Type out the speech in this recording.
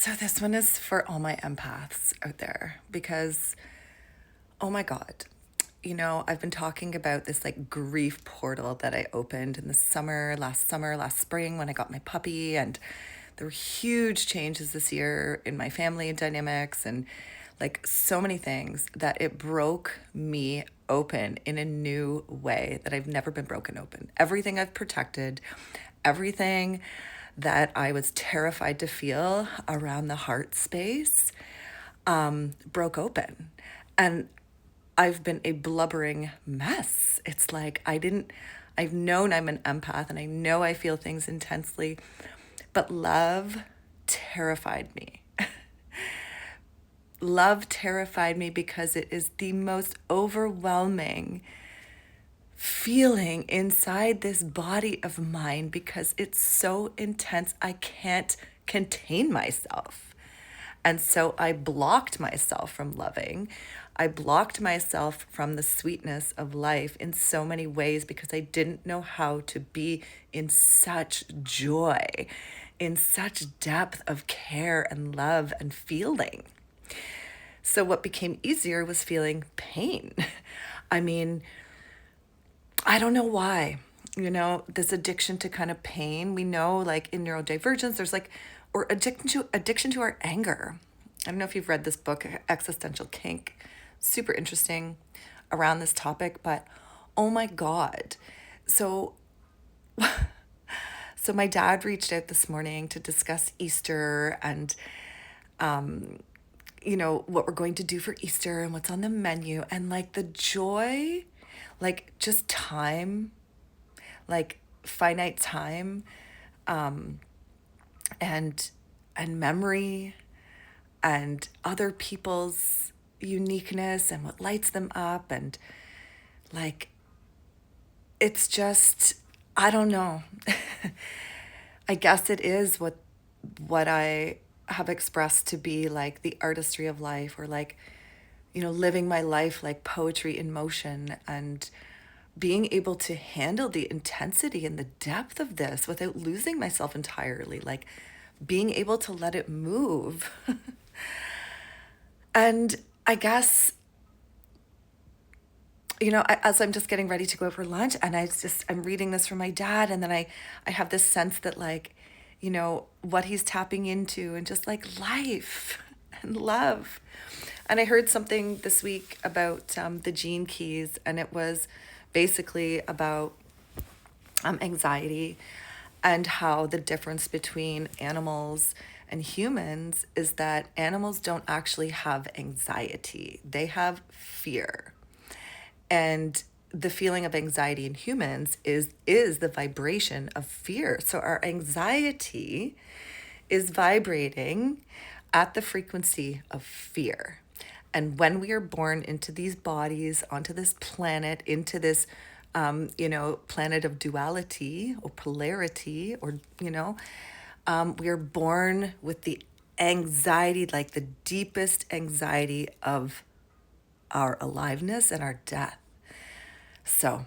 So this one is for all my empaths out there because, oh my God, I've been talking about this like grief portal that I opened in the summer, last spring when I got my puppy. And there were huge changes this year in my family dynamics and like so many things that it broke me open in a new way that I've never been broken open. Everything I've protected, everything that I was terrified to feel around the heart space broke open. And I've been a blubbering mess. It's like I've known I'm an empath and I know I feel things intensely, but love terrified me. Love terrified me because it is the most overwhelming feeling inside this body of mine because it's so intense. I can't contain myself. And so I blocked myself from loving. I blocked myself from the sweetness of life in so many ways because I didn't know how to be in such joy, in such depth of care and love and feeling. So what became easier was feeling pain. I mean, I don't know why, this addiction to kind of pain. We know like in neurodivergence, there's like, or addiction to our anger. I don't know if you've read this book, Existential Kink. Super interesting around this topic, but oh my God. So, so my dad reached out this morning to discuss Easter and, what we're going to do for Easter and what's on the menu and like the joy, like just time, like finite time, and memory and other people's uniqueness and what lights them up, and like it's just, I don't know. I guess it is what I have expressed to be like the artistry of life, or like living my life like poetry in motion, and being able to handle the intensity and the depth of this without losing myself entirely, like being able to let it move. And I guess, as I'm just getting ready to go out for lunch and I'm reading this from my dad, and then I have this sense that like, what he's tapping into and just like life and love. And I heard something this week about the gene keys, and it was basically about anxiety and how the difference between animals and humans is that animals don't actually have anxiety. They have fear. And the feeling of anxiety in humans is the vibration of fear. So our anxiety is vibrating at the frequency of fear. And when we are born into these bodies, onto this planet, into this, planet of duality or polarity, or, we are born with the anxiety, like the deepest anxiety of our aliveness and our death. So